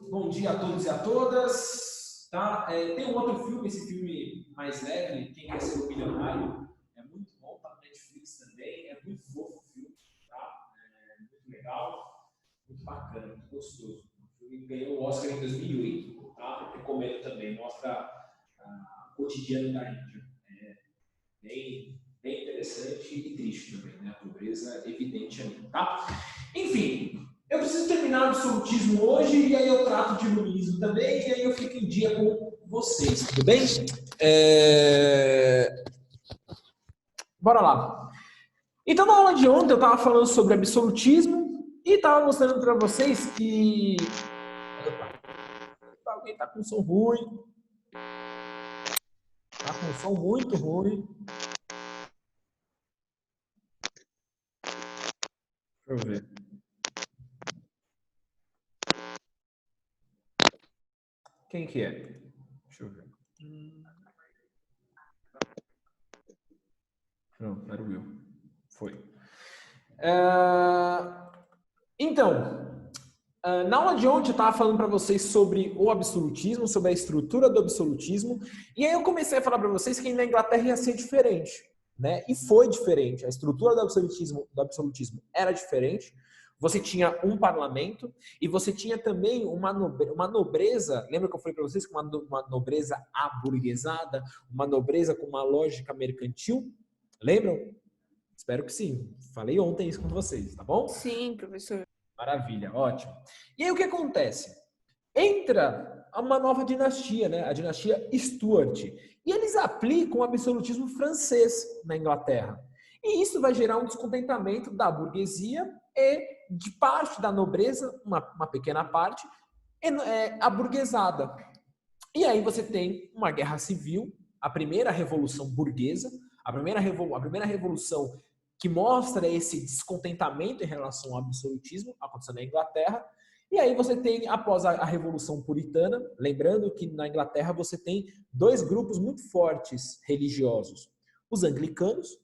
bom dia a todos e a todas. Tá? Tem um outro filme, esse filme mais leve, Quem Quer Ser o Milionário, é muito bom, tá no Netflix também, é muito fofo o filme, tá? Muito legal, muito bacana, muito gostoso. O filme ganhou o Oscar em 2008, tá? Recomendo também, mostra o cotidiano da Índia. Bem interessante e triste também, né? A pobreza evidente ali, tá? Enfim, eu preciso terminar o absolutismo hoje e aí eu trato de iluminismo também e aí eu fico em dia com vocês, tudo bem? Bora lá. Então, na aula de ontem eu estava falando sobre absolutismo e estava mostrando para vocês que... Alguém está com som ruim. Está com som muito ruim. Deixa eu ver. Quem que é? Deixa eu ver. Não, era o Will. Foi. Então, na aula de ontem eu estava falando para vocês sobre o absolutismo, sobre a estrutura do absolutismo, e aí eu comecei a falar para vocês que na Inglaterra ia ser diferente, né? E foi diferente. A estrutura do absolutismo era diferente. Você tinha um parlamento e você tinha também uma nobreza. Lembra que eu falei para vocês que uma nobreza aburguesada, uma nobreza com uma lógica mercantil? Lembram? Espero que sim. Falei ontem isso com vocês, tá bom? Sim, professor. Maravilha, ótimo. E aí o que acontece? Entra uma nova dinastia, né? A dinastia Stuart. E eles aplicam o absolutismo francês na Inglaterra. E isso vai gerar um descontentamento da burguesia e de parte da nobreza, uma pequena parte, aburguesada. E aí você tem uma guerra civil, a primeira revolução burguesa, a primeira revolução que mostra esse descontentamento em relação ao absolutismo acontecendo na Inglaterra. E aí você tem, após a Revolução Puritana, lembrando que na Inglaterra você tem dois grupos muito fortes religiosos. Os anglicanos,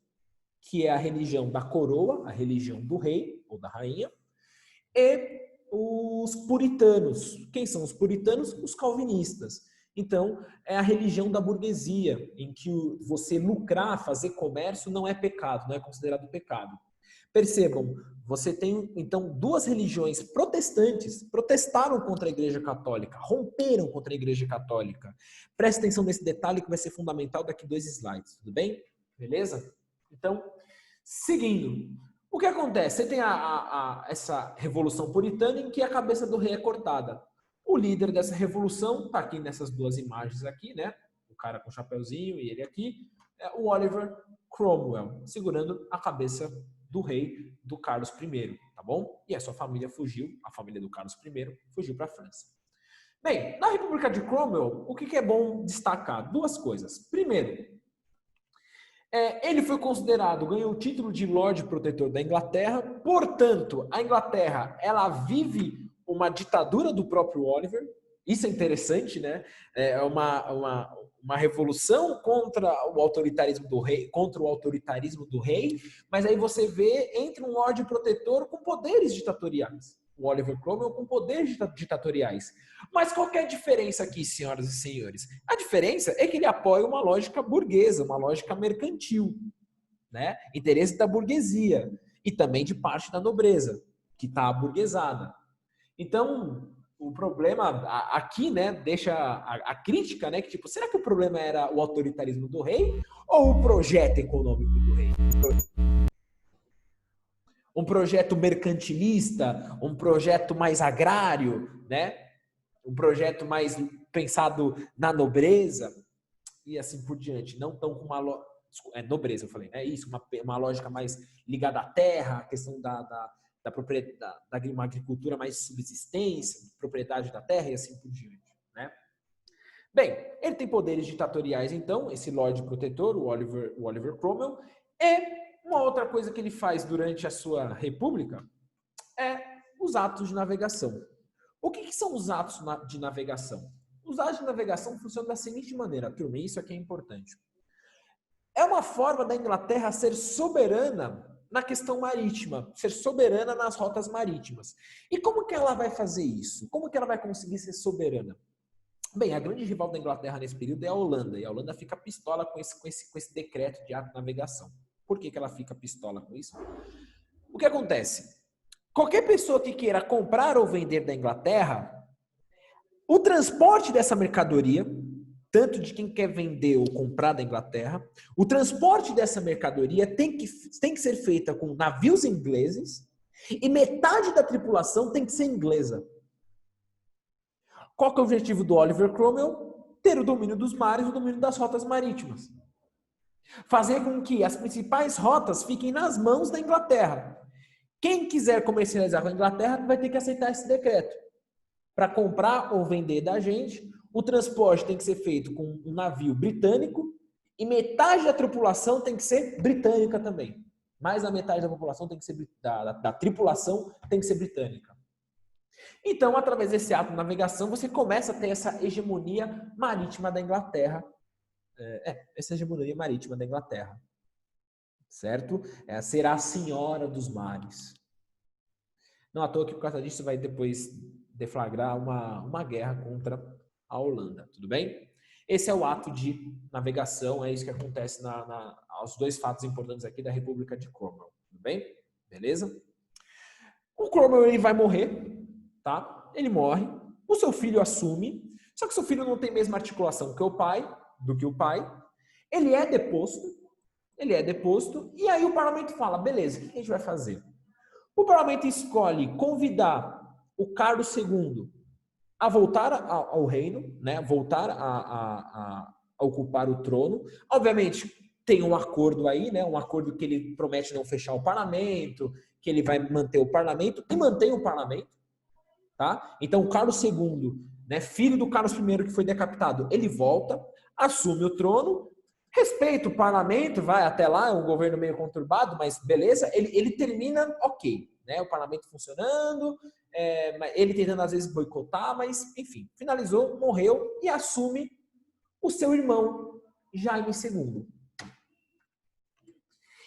que é a religião da coroa, a religião do rei ou da rainha, e os puritanos. Quem são os puritanos? Os calvinistas. Então, é a religião da burguesia, em que você lucrar, fazer comércio não é pecado, não é considerado pecado. Percebam, você tem, então, duas religiões protestantes protestaram contra a Igreja Católica, romperam contra a Igreja Católica. Preste atenção nesse detalhe que vai ser fundamental daqui 2 slides, tudo bem? Beleza? Então, seguindo, o que acontece? Você tem essa revolução puritana em que a cabeça do rei é cortada. O líder dessa revolução está aqui nessas duas imagens aqui, né? O cara com o chapeuzinho e ele aqui, é o Oliver Cromwell, segurando a cabeça do rei do Carlos I, tá bom? E a sua família fugiu, a família do Carlos I fugiu para a França. Bem, na República de Cromwell, o que é bom destacar? Duas coisas. Primeiro, ele foi considerado, ganhou o título de Lorde Protetor da Inglaterra, portanto, a Inglaterra, ela vive uma ditadura do próprio Oliver, isso é interessante, né? É uma revolução contra o autoritarismo do rei, mas aí você vê, entra um Lorde Protetor com poderes ditatoriais. O Oliver Cromwell com poderes ditatoriais. Mas qual que é a diferença aqui, senhoras e senhores? A diferença é que ele apoia uma lógica burguesa, uma lógica mercantil, né? Interesse da burguesia e também de parte da nobreza, que está aburguesada. Então, o problema aqui, né, deixa a crítica, né, que tipo, será que o problema era o autoritarismo do rei ou o projeto econômico do rei? Um projeto mercantilista, um projeto mais agrário, né? Um projeto mais pensado na nobreza e assim por diante. Não tão com uma nobreza, eu falei, né? Isso, uma lógica mais ligada à terra, a questão da propriedade, da uma agricultura mais de subsistência, propriedade da terra e assim por diante, né? Bem, ele tem poderes ditatoriais, então, esse Lorde Protetor, o Oliver Cromwell, e uma outra coisa que ele faz durante a sua república é os atos de navegação. O que são os atos de navegação? Os atos de navegação funcionam da seguinte maneira, turma, isso aqui é importante. É uma forma da Inglaterra ser soberana na questão marítima, ser soberana nas rotas marítimas. E como que ela vai fazer isso? Como que ela vai conseguir ser soberana? Bem, a grande rival da Inglaterra nesse período é a Holanda, e a Holanda fica pistola com esse decreto de navegação. Por que ela fica pistola com isso? O que acontece? Qualquer pessoa que queira comprar ou vender da Inglaterra, o transporte dessa mercadoria, tanto de quem quer vender ou comprar da Inglaterra, o transporte dessa mercadoria tem que ser feita com navios ingleses e metade da tripulação tem que ser inglesa. Qual que é o objetivo do Oliver Cromwell? Ter o domínio dos mares, o domínio das rotas marítimas. Fazer com que as principais rotas fiquem nas mãos da Inglaterra. Quem quiser comercializar com a Inglaterra vai ter que aceitar esse decreto. Para comprar ou vender da gente, o transporte tem que ser feito com um navio britânico e metade da tripulação tem que ser britânica também. Mais da metade da população tem que ser da tripulação tem que ser britânica. Então, através desse ato de navegação, você começa a ter essa hegemonia marítima da Inglaterra. Essa hegemonia marítima da Inglaterra. Certo? Será a senhora dos mares. Não à toa que por causa disso vai depois deflagrar uma guerra contra a Holanda. Tudo bem? Esse é o ato de navegação, é isso que acontece aos dois fatos importantes aqui da República de Cromwell. Tudo bem? Beleza? O Cromwell ele vai morrer, tá? Ele morre, o seu filho assume, só que seu filho não tem a mesma articulação que o pai, ele é deposto, e aí o parlamento fala, beleza, o que a gente vai fazer? O parlamento escolhe convidar o Carlos II a voltar ao reino, né? Voltar a ocupar o trono. Obviamente, tem um acordo aí, né? Um acordo que ele promete não fechar o parlamento, que ele vai manter o parlamento, e mantém o parlamento, tá? Então, o Carlos II, né, filho do Carlos I que foi decapitado, ele volta, assume o trono, respeita o parlamento, vai até lá, é um governo meio conturbado, mas beleza, ele termina ok, né? O parlamento funcionando, ele tentando às vezes boicotar, mas enfim, finalizou, morreu e assume o seu irmão, Jaime II.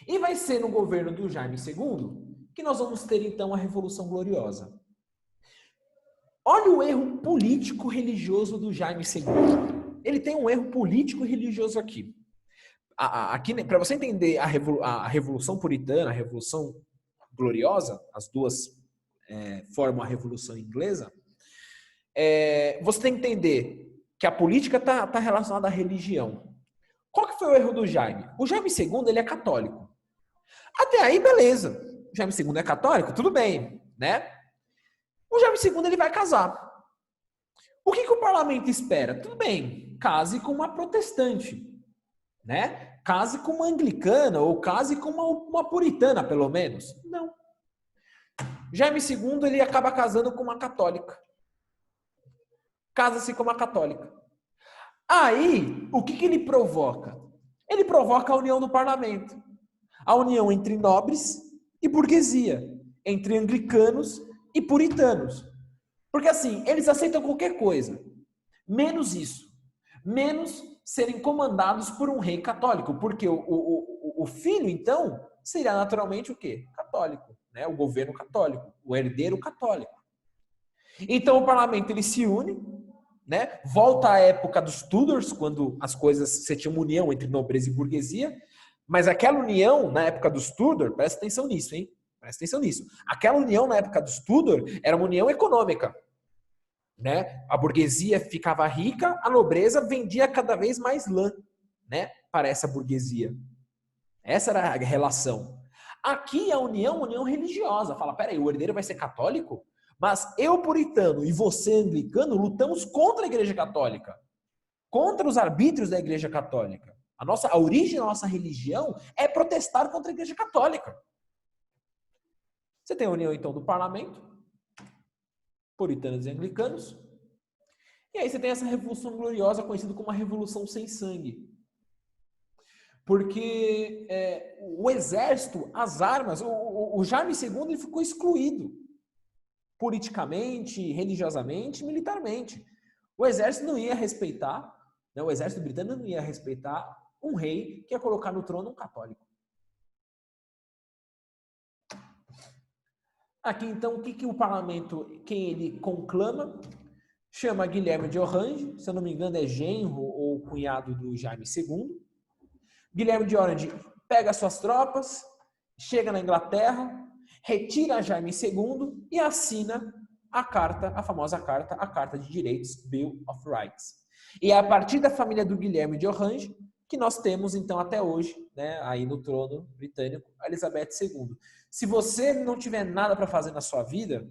E vai ser no governo do Jaime II que nós vamos ter então a Revolução Gloriosa. Olha o erro político-religioso do Jaime II. Ele tem um erro político-religioso aqui. Aqui, para você entender a Revolução Puritana, a Revolução Gloriosa, as duas formam a Revolução Inglesa, você tem que entender que a política está relacionada à religião. Qual que foi o erro do Jaime? O Jaime II ele é católico. Até aí, beleza. O Jaime II é católico? Tudo bem, né? O Jaime II ele vai casar. O que o parlamento espera? Tudo bem, case com uma protestante, né? Case com uma anglicana ou case com uma puritana, pelo menos. Não. Jaime II ele acaba casando com uma católica. Casa-se com uma católica. Aí, o que ele provoca? Ele provoca a união do parlamento. A união entre nobres e burguesia. Entre anglicanos e puritanos. Porque assim, eles aceitam qualquer coisa. Menos isso. Menos serem comandados por um rei católico. Porque o filho, então, seria naturalmente o quê? Católico. Né? O governo católico. O herdeiro católico. Então, o parlamento ele se une, né? Volta à época dos Tudors, quando as coisas, você tinha uma união entre nobreza e burguesia, mas aquela união, na época dos Tudor, presta atenção nisso, hein? Presta atenção nisso. Aquela união, na época dos Tudor, era uma união econômica, né? A burguesia ficava rica, a nobreza vendia cada vez mais lã, né? Para essa burguesia. Essa era a relação. Aqui a união religiosa. Fala, peraí, o herdeiro vai ser católico? Mas eu, puritano, e você, anglicano, lutamos contra a Igreja Católica. Contra os arbítrios da Igreja Católica. A origem da nossa religião é protestar contra a Igreja Católica. Você tem a união, então, do parlamento, puritanos e anglicanos. E aí você tem essa Revolução Gloriosa, conhecida como a Revolução Sem Sangue. Porque o exército, as armas, o Jaime II ele ficou excluído. Politicamente, religiosamente, militarmente. O exército não ia respeitar, né, o exército britânico não ia respeitar um rei que ia colocar no trono um católico. Aqui, então, o que o parlamento, quem ele conclama? Chama Guilherme de Orange, se eu não me engano é genro ou cunhado do Jaime II. Guilherme de Orange pega suas tropas, chega na Inglaterra, retira Jaime II e assina a carta, a famosa carta, a Carta de Direitos, Bill of Rights. E é a partir da família do Guilherme de Orange que nós temos, então, até hoje, né, aí no trono britânico, a Elizabeth II. Se você não tiver nada para fazer na sua vida,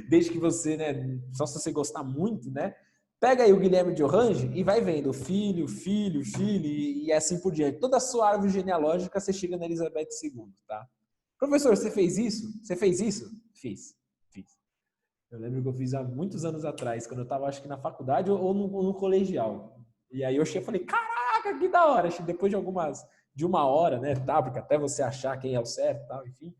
desde que você, né, só se você gostar muito, né, pega aí o Guilherme de Orange e vai vendo filho, filho, filho e assim por diante. Toda a sua árvore genealógica você chega na Elizabeth II, tá? Professor, você fez isso? Você fez isso? Fiz. Eu lembro que eu fiz há muitos anos atrás, quando eu estava, acho que na faculdade ou no colegial. E aí eu falei, caraca, que da hora. Depois de uma hora, né, tá? Porque até você achar quem é o certo e tal, enfim.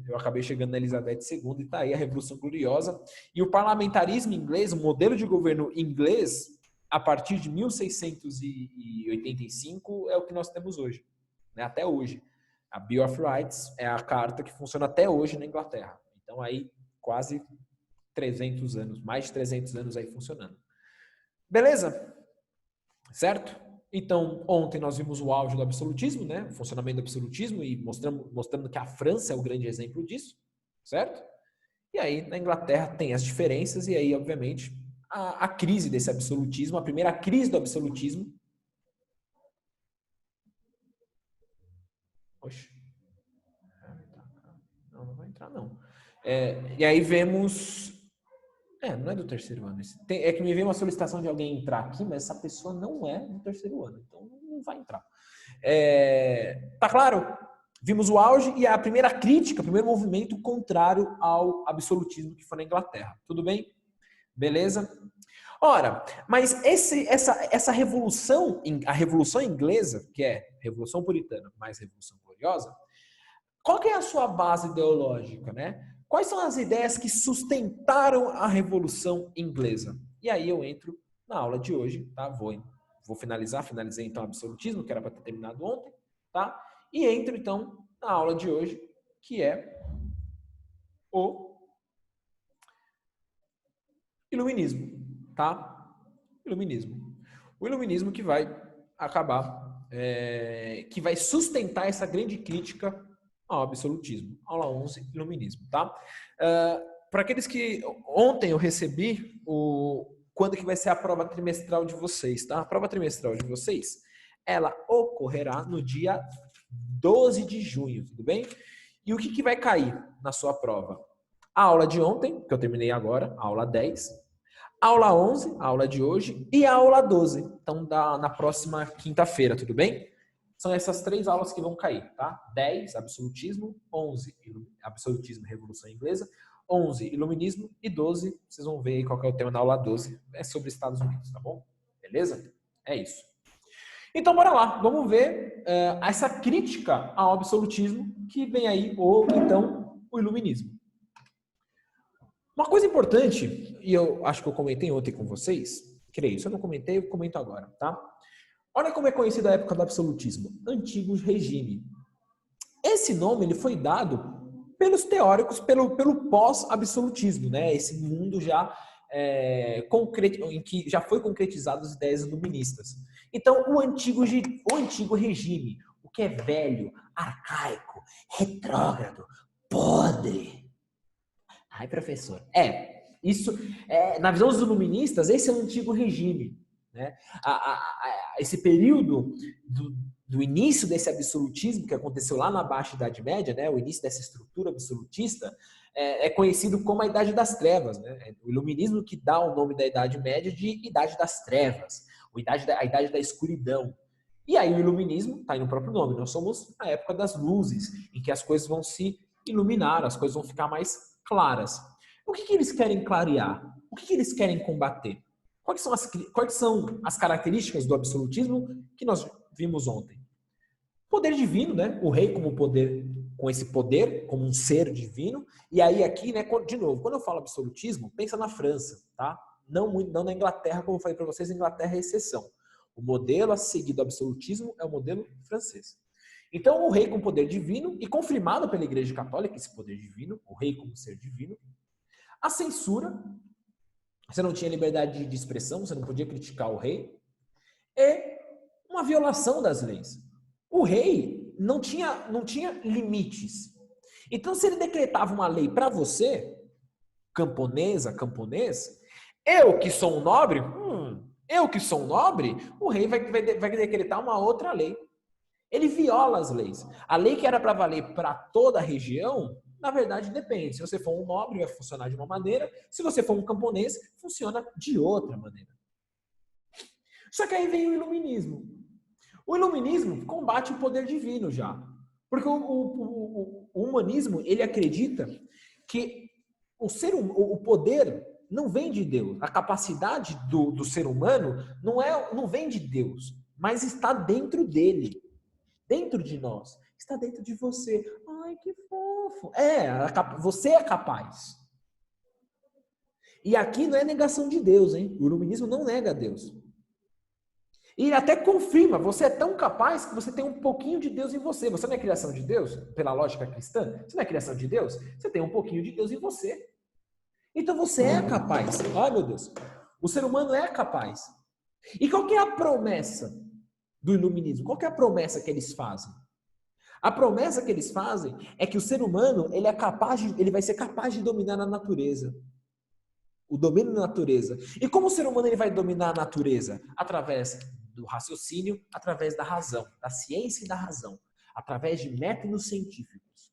Eu acabei chegando na Elizabeth II e tá aí a Revolução Gloriosa. E o parlamentarismo inglês, o modelo de governo inglês, a partir de 1685, é o que nós temos hoje, né? Até hoje. A Bill of Rights é a carta que funciona até hoje na Inglaterra. Então aí quase 300 anos, mais de 300 anos aí funcionando. Beleza? Certo? Então, ontem nós vimos o auge do absolutismo, né? O funcionamento do absolutismo e mostrando que a França é o grande exemplo disso, certo? E aí, na Inglaterra tem as diferenças e aí, obviamente, a crise desse absolutismo, a primeira crise do absolutismo. Oxe. Não vai entrar, não. E aí vemos... não é do terceiro ano. É que me veio uma solicitação de alguém entrar aqui, mas essa pessoa não é do terceiro ano, então não vai entrar. Tá claro? Vimos o auge e a primeira crítica, o primeiro movimento contrário ao absolutismo que foi na Inglaterra. Tudo bem? Beleza? Ora, mas essa revolução, a Revolução Inglesa, que é Revolução Puritana mais Revolução Gloriosa, qual que é a sua base ideológica, né? Quais são as ideias que sustentaram a Revolução Inglesa? E aí eu entro na aula de hoje, tá? Vou finalizei então o absolutismo, que era para ter terminado ontem, tá? E entro então na aula de hoje, que é o Iluminismo, tá? Iluminismo. O Iluminismo que vai acabar, que vai sustentar essa grande crítica ao absolutismo. Aula 11, Iluminismo, tá? Para aqueles que... Ontem eu recebi quando que vai ser a prova trimestral de vocês, tá? A prova trimestral de vocês, ela ocorrerá no dia 12 de junho, tudo bem? E o que vai cair na sua prova? A aula de ontem, que eu terminei agora, a aula 10, aula 11, a aula de hoje, e a aula 12, então na próxima quinta-feira, tudo bem? São essas 3 aulas que vão cair, tá? 10, absolutismo, 11, absolutismo e Revolução Inglesa, 11, iluminismo e 12, vocês vão ver aí qual que é o tema da aula 12, é sobre Estados Unidos, tá bom? Beleza? É isso. Então, bora lá, vamos ver essa crítica ao absolutismo que vem aí, ou então o iluminismo. Uma coisa importante, e eu acho que eu comentei ontem com vocês, creio, se eu não comentei, eu comento agora, tá? Olha como é conhecida a época do absolutismo, Antigo Regime. Esse nome ele foi dado pelos teóricos, pelo pós-absolutismo, né? Esse mundo já em que já foi concretizado as ideias iluministas. Então, o antigo regime, o que é velho, arcaico, retrógrado, podre. Ai, professor. Isso, na visão dos iluministas, esse é o antigo regime. Né? Esse período do início desse absolutismo que aconteceu lá na Baixa Idade Média, né? O início dessa estrutura absolutista, é conhecido como a Idade das Trevas. Né? O iluminismo que dá o nome da Idade Média de Idade das Trevas, a Idade da Escuridão. E aí o iluminismo está aí no próprio nome. Nós somos a época das luzes, em que as coisas vão se iluminar, as coisas vão ficar mais claras. O que eles querem clarear? O que eles querem combater? Quais são as características do absolutismo que nós vimos ontem? Poder divino, né? O rei como poder, com esse poder, como um ser divino. E aí aqui, né, de novo, quando eu falo absolutismo, pensa na França, tá? Não na Inglaterra, como eu falei para vocês, a Inglaterra é exceção. O modelo a seguir do absolutismo é o modelo francês. Então, o rei com poder divino, e confirmado pela Igreja Católica, esse poder divino, o rei como ser divino, a censura, você não tinha liberdade de expressão, você não podia criticar o rei, e uma violação das leis. O rei não tinha limites. Então, se ele decretava uma lei para você, camponesa, camponês, eu que sou um nobre, o rei vai decretar uma outra lei. Ele viola as leis. A lei que era para valer para toda a região, na verdade, depende. Se você for um nobre, vai funcionar de uma maneira. Se você for um camponês, funciona de outra maneira. Só que aí vem o iluminismo. O iluminismo combate o poder divino já. Porque o humanismo, ele acredita que o poder não vem de Deus. A capacidade do ser humano não vem de Deus, mas está dentro dele. Dentro de nós. Está dentro de você. Ai, que fofo. Você é capaz. E aqui não é negação de Deus, hein? O iluminismo não nega Deus. E ele até confirma, você é tão capaz que você tem um pouquinho de Deus em você. Você não é criação de Deus? Pela lógica cristã? Você não é criação de Deus? Você tem um pouquinho de Deus em você. Então você é capaz. Ai, meu Deus. O ser humano é capaz. E qual que é a promessa do iluminismo? Qual que é a promessa que eles fazem? A promessa que eles fazem é que o ser humano ele vai ser capaz de dominar a natureza. O domínio da natureza. E como o ser humano ele vai dominar a natureza? Através do raciocínio, através da razão, da ciência e da razão, através de métodos científicos.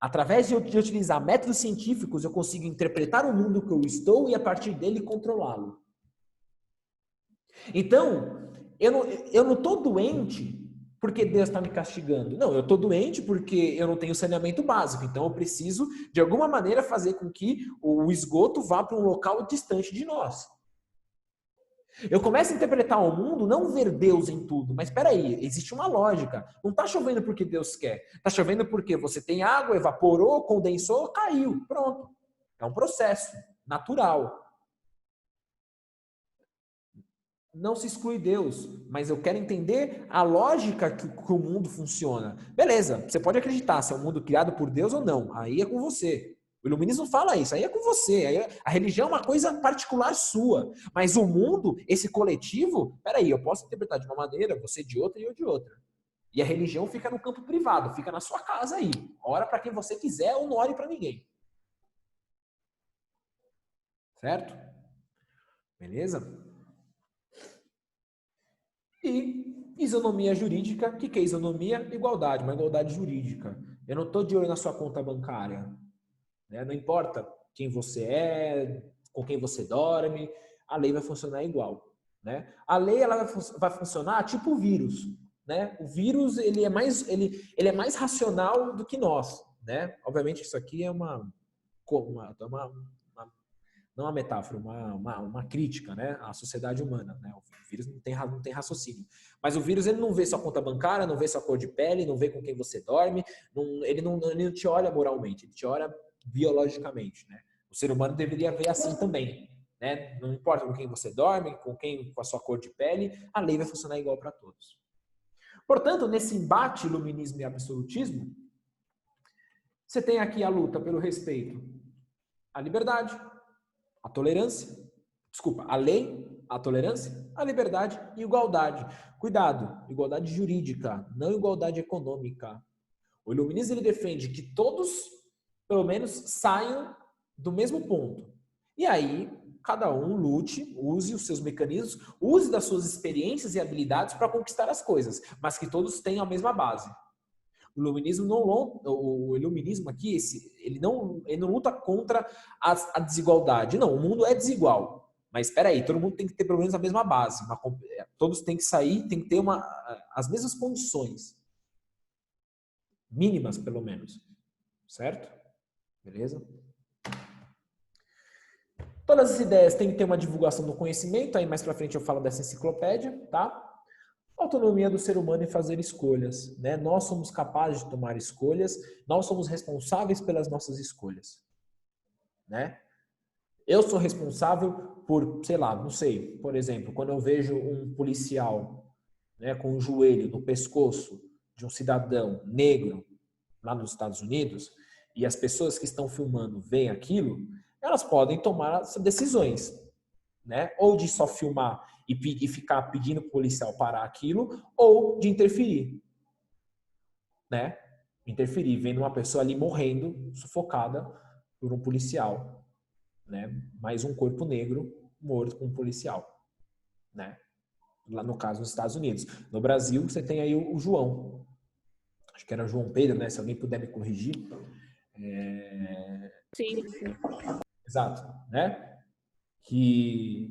Através de utilizar métodos científicos, eu consigo interpretar o mundo que eu estou e a partir dele controlá-lo. Então, eu não estou doente porque Deus está me castigando. Não, eu estou doente porque eu não tenho saneamento básico. Então, eu preciso, de alguma maneira, fazer com que o esgoto vá para um local distante de nós. Eu começo a interpretar o mundo, não ver Deus em tudo. Mas espera aí, existe uma lógica. Não está chovendo porque Deus quer. Está chovendo porque você tem água, evaporou, condensou, caiu. Pronto. É um processo natural. Não se exclui Deus, mas eu quero entender a lógica que o mundo funciona. Beleza, você pode acreditar se é um mundo criado por Deus ou não, aí é com você. O iluminismo fala isso, aí é com você. Aí a religião é uma coisa particular sua, mas o mundo, esse coletivo, peraí, eu posso interpretar de uma maneira, você de outra e eu de outra. E a religião fica no campo privado, fica na sua casa aí. Ora para quem você quiser ou não ore para ninguém. Certo? Beleza? E isonomia jurídica, o que é isonomia? Igualdade, uma igualdade jurídica. Eu não estou de olho na sua conta bancária. Né? Não importa quem você é, com quem você dorme, a lei vai funcionar igual. Né? A lei ela vai funcionar tipo o vírus. Né? O vírus ele é mais racional do que nós. Né? Obviamente isso aqui é não uma metáfora, uma crítica, né, à sociedade humana. Né? O vírus não tem raciocínio. Mas o vírus ele não vê sua conta bancária, não vê sua cor de pele, não vê com quem você dorme, ele não te olha moralmente, ele te olha biologicamente. Né? O ser humano deveria ver assim também. Né? Não importa com quem você dorme, com a sua cor de pele, a lei vai funcionar igual para todos. Portanto, nesse embate iluminismo e absolutismo, você tem aqui a luta pelo respeito à liberdade, a tolerância, a lei, a tolerância, a liberdade e igualdade. Cuidado, igualdade jurídica, não igualdade econômica. O iluminismo ele defende que todos, pelo menos, saiam do mesmo ponto. E aí, cada um lute, use os seus mecanismos, use das suas experiências e habilidades para conquistar as coisas, mas que todos tenham a mesma base. O iluminismo aqui, ele não luta contra a desigualdade. Não, o mundo é desigual. Mas espera aí, todo mundo tem que ter pelo menos a mesma base. Todos têm que sair, tem que ter as mesmas condições. Mínimas, pelo menos. Certo? Beleza? Todas as ideias têm que ter uma divulgação do conhecimento. Aí mais pra frente eu falo dessa enciclopédia, tá? Autonomia do ser humano em fazer escolhas, né? Nós somos capazes de tomar escolhas, nós somos responsáveis pelas nossas escolhas, né? Eu sou responsável por, sei lá, não sei, por exemplo, quando eu vejo um policial, né, com o joelho no pescoço, de um cidadão negro lá nos Estados Unidos e as pessoas que estão filmando veem aquilo, elas podem tomar decisões, né? Ou de só filmar e ficar pedindo para o policial parar aquilo, ou de interferir, né? Interferir, vendo uma pessoa ali morrendo, sufocada por um policial, né? Mais um corpo negro morto por um policial, né? Lá no caso nos Estados Unidos. No Brasil, você tem aí o João. Acho que era João Pedro, né? Se alguém puder me corrigir. Sim. Exato, né? Que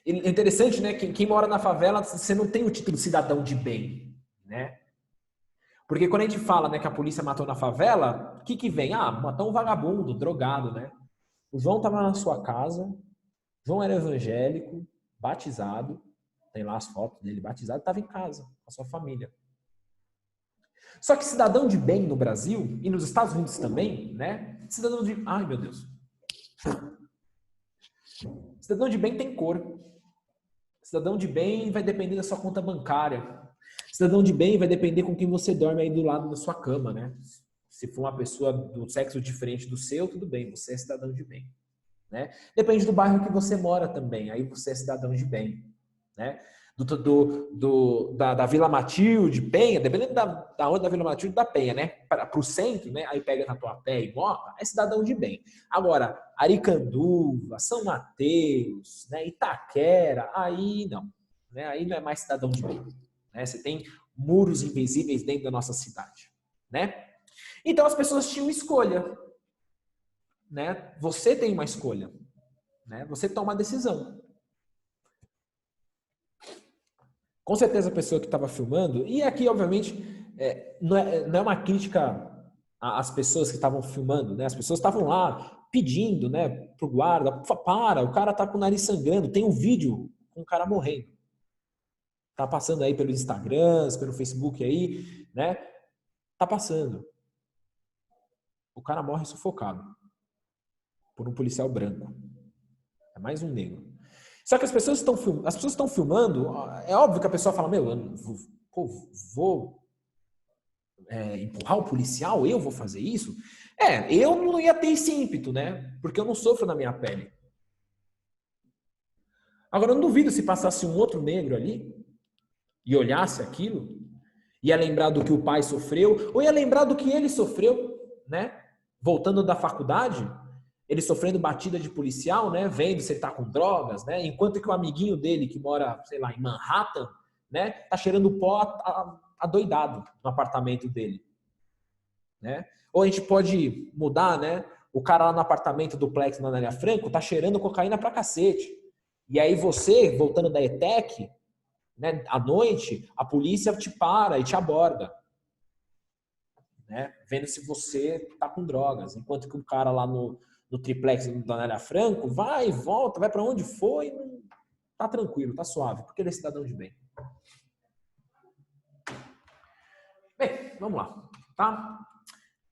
é interessante, né? Quem mora na favela, você não tem o título cidadão de bem, né? Porque quando a gente fala, né, que a polícia matou na favela, o que vem? Ah, matou um vagabundo, drogado, né? O João estava na sua casa, João era evangélico, batizado, tem lá as fotos dele batizado, estava em casa, com a sua família. Só que cidadão de bem no Brasil, e nos Estados Unidos também, né? Cidadão de... Ai, meu Deus. Cidadão de bem tem cor. Cidadão de bem vai depender da sua conta bancária. Cidadão de bem vai depender com quem você dorme aí do lado da sua cama, né? Se for uma pessoa do sexo diferente do seu, tudo bem, você é cidadão de bem, né? Depende do bairro que você mora também, aí você é cidadão de bem, né? Da Vila Matilde, Penha, dependendo da onde da Vila Matilde, da Penha, né? Para o centro, né? Aí pega Tatuapé e Moca, é cidadão de bem. Agora, Aricanduva, São Mateus, né? Itaquera, aí não, né? Aí não é mais cidadão de bem, né? Você tem muros invisíveis dentro da nossa cidade, né? Então as pessoas tinham escolha, né? Você tem uma escolha, né? Você toma a decisão. Com certeza a pessoa que estava filmando, e aqui, obviamente, não é uma crítica às pessoas que estavam filmando, né? As pessoas estavam lá pedindo, né, pro guarda, para, o cara tá com o nariz sangrando, tem um vídeo com o cara morrendo. Tá passando aí pelos Instagrams, pelo Facebook aí, né? Tá passando. O cara morre sufocado por um policial branco. É mais um negro. Só que as pessoas estão filmando, é óbvio que a pessoa fala, meu, eu vou empurrar o policial, eu vou fazer isso? Eu não ia ter esse ímpeto, né? Porque eu não sofro na minha pele. Agora, eu não duvido se passasse um outro negro ali e olhasse aquilo, ia lembrar do que o pai sofreu, ou ia lembrar do que ele sofreu, né? Voltando da faculdade, ele sofrendo batida de policial, né? Vendo se ele tá com drogas, né? Enquanto que o amiguinho dele, que mora, sei lá, em Manhattan, né? Tá cheirando pó adoidado no apartamento dele, né? Ou a gente pode mudar, né? O cara lá no apartamento do Plex na Anália Franco tá cheirando cocaína pra cacete. E aí você, voltando da ETEC, né? À noite, a polícia te para e te aborda, né? Vendo se você tá com drogas. Enquanto que o cara lá no triplex da Anália Franco, vai, volta, vai para onde foi, tá tranquilo, tá suave, porque ele é cidadão de bem. Bem, vamos lá, tá?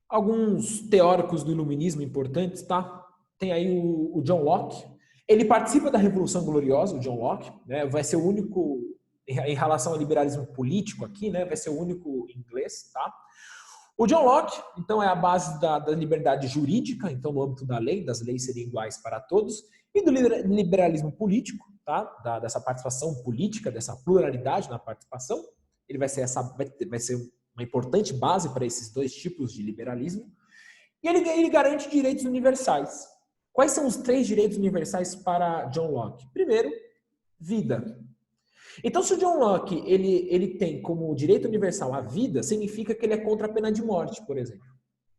Alguns teóricos do iluminismo importantes, tá? Tem aí o John Locke. Ele participa da Revolução Gloriosa, o John Locke, né? Vai ser o único, em relação ao liberalismo político aqui, né? Vai ser o único inglês, tá? O John Locke, então, é a base da liberdade jurídica, então, no âmbito da lei, das leis serem iguais para todos, e do liberalismo político, tá? Dessa participação política, dessa pluralidade na participação. Ele vai ser uma importante base para esses dois tipos de liberalismo. E ele garante direitos universais. Quais são os 3 direitos universais para John Locke? Primeiro, vida. Então, se o John Locke ele tem como direito universal a vida, significa que ele é contra a pena de morte, por exemplo.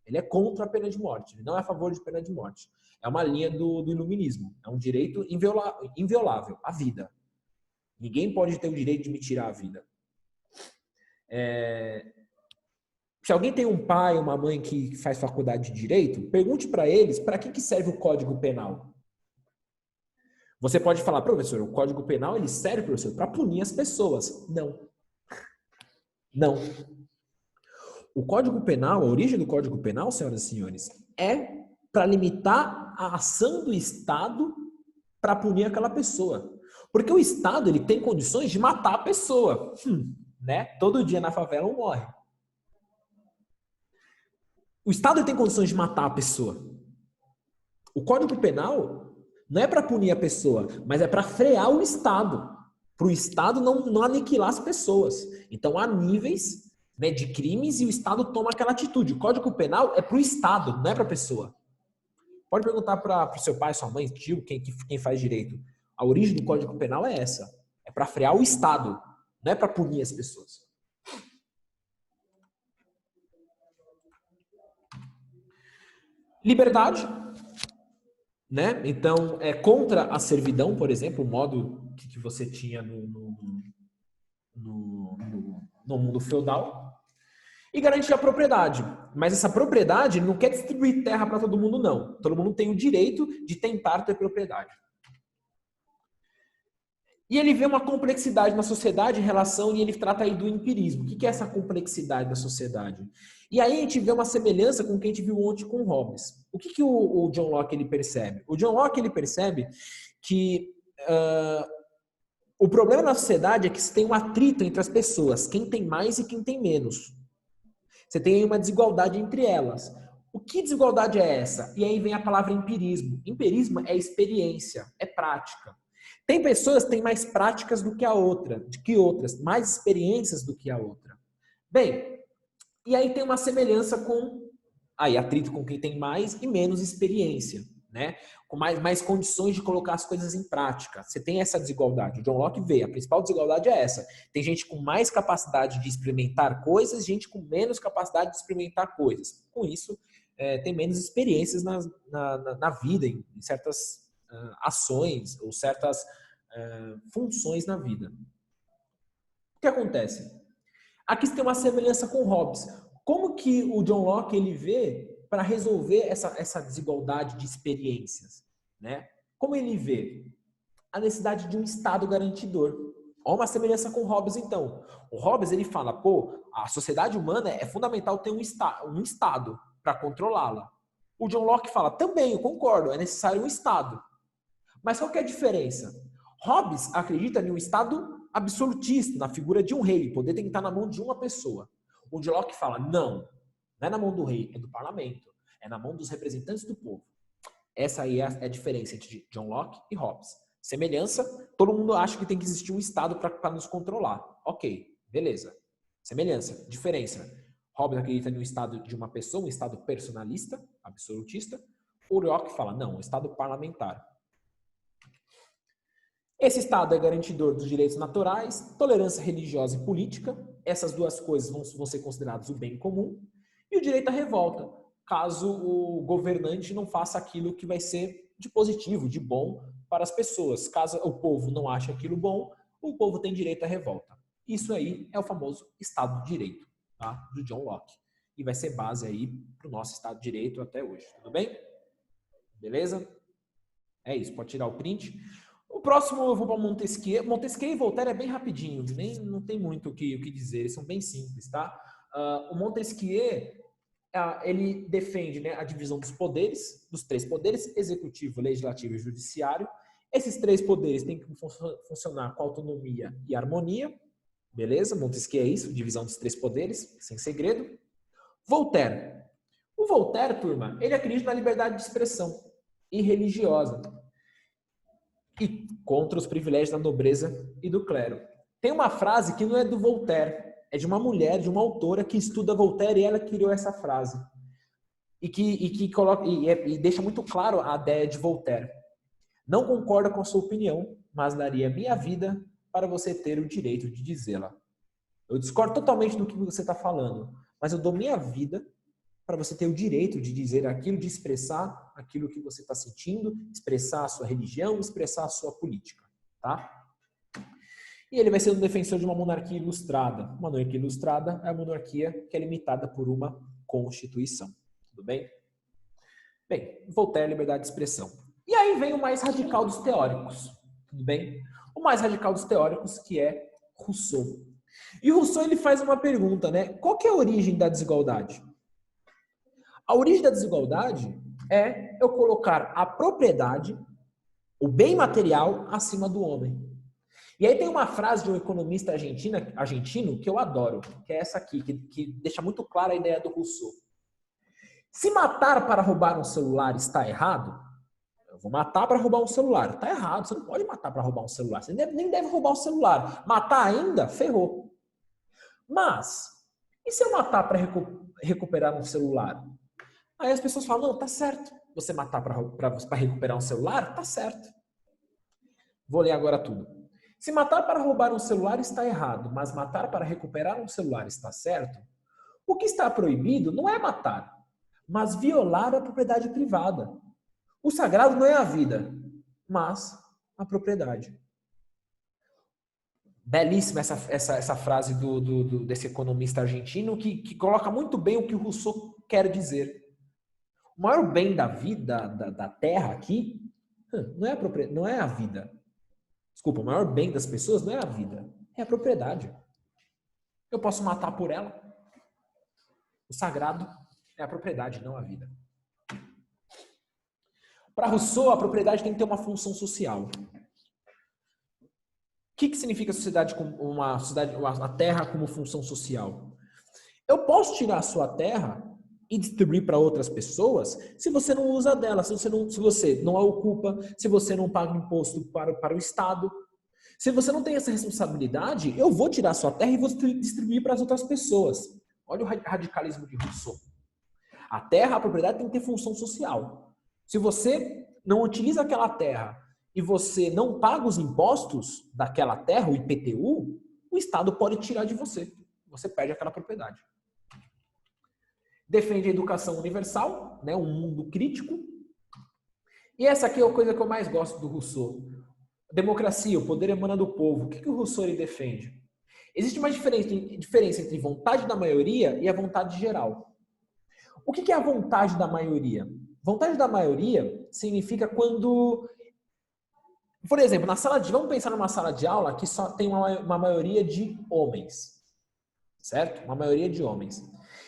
Ele é contra a pena de morte, ele não é a favor de pena de morte. É uma linha do iluminismo, é um direito inviolável, a vida. Ninguém pode ter o direito de me tirar a vida. Se alguém tem um pai, uma mãe que faz faculdade de direito, pergunte para eles para que serve o Código Penal. Você pode falar, professor, o Código Penal ele serve, professor, para punir as pessoas. Não. Não. O Código Penal, a origem do Código Penal, senhoras e senhores, é para limitar a ação do Estado para punir aquela pessoa. Porque o Estado ele tem condições de matar a pessoa. né? Todo dia na favela um morre. O Estado tem condições de matar a pessoa. O Código Penal não é para punir a pessoa, mas é para frear o Estado. Para o Estado não aniquilar as pessoas. Então há níveis, né, de crimes e o Estado toma aquela atitude. O Código Penal é para o Estado, não é para a pessoa. Pode perguntar para o seu pai, sua mãe, tio, quem faz direito. A origem do Código Penal é essa. É para frear o Estado, não é para punir as pessoas. Liberdade, né? Então, é contra a servidão, por exemplo, o modo que você tinha no mundo feudal. E garantir a propriedade. Mas essa propriedade não quer distribuir terra para todo mundo, não. Todo mundo tem o direito de tentar ter propriedade. E ele vê uma complexidade na sociedade em relação, e ele trata aí do empirismo. O que é essa complexidade da sociedade? E aí a gente vê uma semelhança com o que a gente viu ontem com Hobbes. O que o John Locke ele percebe? O John Locke ele percebe que o problema na sociedade é que se tem um atrito entre as pessoas, quem tem mais e quem tem menos. Você tem uma desigualdade entre elas. O que desigualdade é essa? E aí vem a palavra empirismo. Empirismo é experiência, é prática. Tem pessoas que têm mais práticas do que a outra, mais experiências do que a outra. Bem, e aí tem uma semelhança com atrito com quem tem mais e menos experiência, né? Com mais condições de colocar as coisas em prática. Você tem essa desigualdade. O John Locke vê, a principal desigualdade é essa. Tem gente com mais capacidade de experimentar coisas, gente com menos capacidade de experimentar coisas. Com isso, tem menos experiências na vida, em certas ações ou certas funções na vida. O que acontece? Aqui tem uma semelhança com Hobbes. Como que o John Locke ele vê para resolver essa desigualdade de experiências, né? Como ele vê? A necessidade de um Estado garantidor. Há uma semelhança com Hobbes, então. O Hobbes ele fala, a sociedade humana é fundamental ter um Estado para controlá-la. O John Locke fala, também, eu concordo, é necessário um Estado. Mas qual que é a diferença? Hobbes acredita em um Estado absolutista, na figura de um rei, poder tem que estar na mão de uma pessoa. O John Locke fala, não é na mão do rei, é do parlamento, é na mão dos representantes do povo. Essa aí é a diferença entre John Locke e Hobbes. Semelhança, todo mundo acha que tem que existir um Estado para nos controlar. Ok, beleza. Semelhança, diferença. Hobbes acredita em um Estado de uma pessoa, um Estado personalista, absolutista. O Locke fala, não, um Estado parlamentar. Esse Estado é garantidor dos direitos naturais, tolerância religiosa e política. Essas duas coisas vão ser consideradas o bem comum. E o direito à revolta, caso o governante não faça aquilo que vai ser de positivo, de bom para as pessoas. Caso o povo não ache aquilo bom, o povo tem direito à revolta. Isso aí é o famoso Estado de Direito, tá? Do John Locke. E vai ser base aí para o nosso Estado de Direito até hoje. Tudo bem? Beleza? É isso, pode tirar o print. O próximo eu vou para Montesquieu. Montesquieu e Voltaire é bem rapidinho, não tem muito o que dizer, eles são bem simples, tá? O Montesquieu, ele defende, né, a divisão dos poderes, dos três poderes, executivo, legislativo e judiciário. Esses três poderes têm que funcionar com autonomia e harmonia, beleza? Montesquieu é isso, divisão dos três poderes, sem segredo. Voltaire. O Voltaire, turma, ele acredita na liberdade de expressão e religiosa e contra os privilégios da nobreza e do clero. Tem uma frase que não é do Voltaire, é de uma mulher, de uma autora que estuda Voltaire, e ela criou essa frase. E deixa muito claro a ideia de Voltaire. Não concordo com a sua opinião, mas daria minha vida para você ter o direito de dizê-la. Eu discordo totalmente do que você está falando, mas eu dou minha vida para você ter o direito de dizer aquilo, de expressar aquilo que você está sentindo, expressar a sua religião, expressar a sua política, tá? E ele vai ser um defensor de uma monarquia ilustrada. Uma monarquia ilustrada é a monarquia que é limitada por uma Constituição. Tudo bem? Bem, Voltaire, liberdade de expressão. E aí vem o mais radical dos teóricos. Tudo bem? O mais radical dos teóricos, que é Rousseau. E Rousseau, ele faz uma pergunta, né? Qual que é a origem da desigualdade? A origem da desigualdade é eu colocar a propriedade, o bem material, acima do homem. E aí tem uma frase de um economista argentino que eu adoro, que é essa aqui, que deixa muito clara a ideia do Rousseau. Se matar para roubar um celular está errado, eu vou matar para roubar um celular. Está errado, você não pode matar para roubar um celular. Você nem deve roubar o celular. Matar ainda, ferrou. Mas, e se eu matar para recuperar um celular? Aí as pessoas falam, não, tá certo. Você matar para recuperar um celular, tá certo. Vou ler agora tudo. Se matar para roubar um celular está errado, mas matar para recuperar um celular está certo, o que está proibido não é matar, mas violar a propriedade privada. O sagrado não é a vida, mas a propriedade. Belíssima essa frase desse economista argentino que coloca muito bem o que o Rousseau quer dizer. O maior bem da vida, da terra aqui, não é a vida. Desculpa, o maior bem das pessoas não é a vida, é a propriedade. Eu posso matar por ela. O sagrado é a propriedade, não a vida. Para Rousseau, a propriedade tem que ter uma função social. O que significa a terra como função social? Eu posso tirar a sua terra e distribuir para outras pessoas se você não usa dela, se você não a ocupa, se você não paga imposto para o Estado. Se você não tem essa responsabilidade, eu vou tirar a sua terra e vou distribuir para as outras pessoas. Olha o radicalismo de Rousseau. A terra, a propriedade tem que ter função social. Se você não utiliza aquela terra e você não paga os impostos daquela terra, o IPTU, o Estado pode tirar de você. Você perde aquela propriedade. Defende a educação universal, né, um mundo crítico. E essa aqui é a coisa que eu mais gosto do Rousseau. Democracia, o poder emana do povo. O que o Rousseau ele defende? Existe uma diferença entre vontade da maioria e a vontade geral. O que é a vontade da maioria? Vontade da maioria significa quando, por exemplo, vamos pensar numa sala de aula que só tem uma maioria de homens, certo? Uma maioria de homens.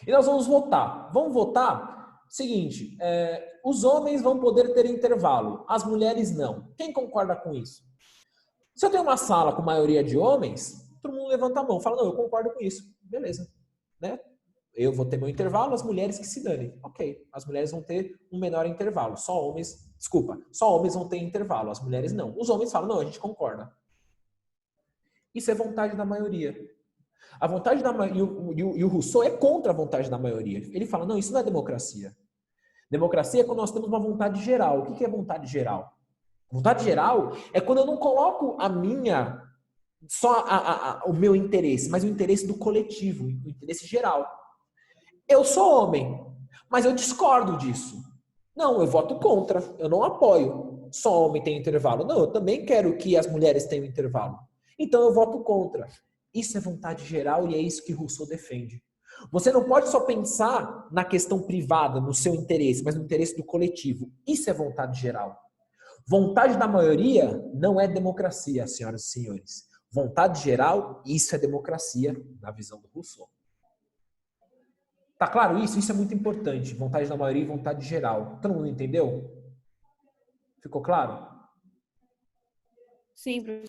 E nós vamos votar. Vamos votar? Seguinte, os homens vão poder ter intervalo, as mulheres não. Quem concorda com isso? Se eu tenho uma sala com maioria de homens, todo mundo levanta a mão, fala, não, eu concordo com isso. Beleza, né? Eu vou ter meu intervalo, as mulheres que se danem. Ok, as mulheres vão ter um menor intervalo. Só homens vão ter intervalo, as mulheres não. Os homens falam, não, a gente concorda. Isso é vontade da maioria. A vontade da maioria, e o Rousseau é contra a vontade da maioria. Ele fala, não, isso não é democracia. Democracia é quando nós temos uma vontade geral. O que é vontade geral? Vontade geral é quando eu não coloco o meu interesse, mas o interesse do coletivo, o interesse geral. Eu sou homem, mas eu discordo disso. Não, eu voto contra, eu não apoio. Só homem tem intervalo. Não, eu também quero que as mulheres tenham intervalo. Então eu voto contra. Isso é vontade geral e é isso que Rousseau defende. Você não pode só pensar na questão privada, no seu interesse, mas no interesse do coletivo. Isso é vontade geral. Vontade da maioria não é democracia, senhoras e senhores. Vontade geral, isso é democracia, na visão do Rousseau. Tá claro isso? Isso é muito importante. Vontade da maioria e vontade geral. Todo mundo entendeu? Ficou claro? Sim, professor.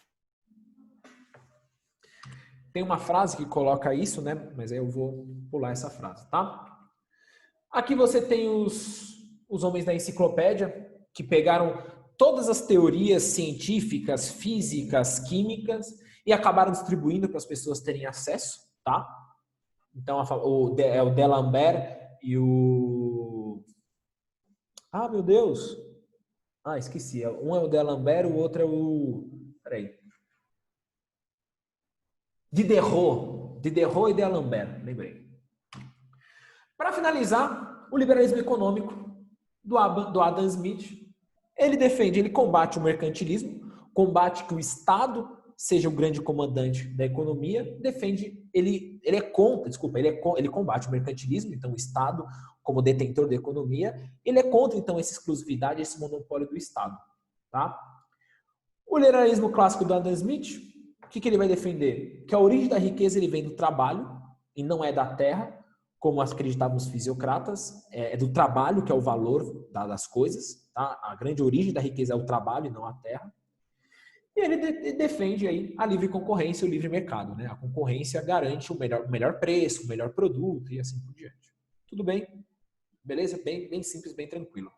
Tem uma frase que coloca isso, né? Mas aí eu vou pular essa frase, tá? Aqui você tem os homens da enciclopédia que pegaram todas as teorias científicas, físicas, químicas e acabaram distribuindo para as pessoas terem acesso, tá? Então, o D'Alembert e o... Ah, meu Deus! Ah, esqueci. Um é o D'Alembert, o outro é o... Peraí. Diderot e D'Alembert, lembrei. Para finalizar, o liberalismo econômico do Adam Smith. Ele combate o mercantilismo, combate que o Estado seja o grande comandante da economia, ele combate o mercantilismo, então o Estado como detentor da economia, ele é contra então essa exclusividade, esse monopólio do Estado, tá? O liberalismo clássico do Adam Smith, o que ele vai defender? Que a origem da riqueza ele vem do trabalho e não é da terra, como acreditavam os fisiocratas, é do trabalho que é o valor das coisas, tá? A grande origem da riqueza é o trabalho e não a terra. E ele defende aí a livre concorrência e o livre mercado, né? A concorrência garante o melhor preço, o melhor produto e assim por diante. Tudo bem? Beleza? Bem simples, bem tranquilo.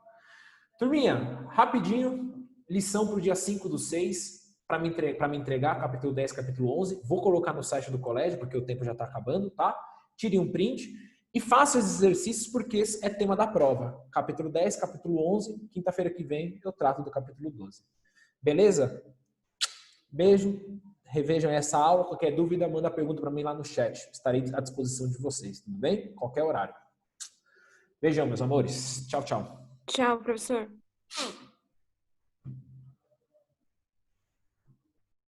Turminha, rapidinho, lição para o dia 5/6, para me entregar, capítulo 10, capítulo 11. Vou colocar no site do colégio, porque o tempo já está acabando, tá? Tirem um print e façam esses exercícios, porque esse é tema da prova. Capítulo 10, capítulo 11, quinta-feira que vem eu trato do capítulo 12. Beleza? Beijo, revejam essa aula. Qualquer dúvida, manda pergunta para mim lá no chat. Estarei à disposição de vocês, tudo bem? Qualquer horário. Beijão, meus amores. Tchau, tchau. Tchau, professor.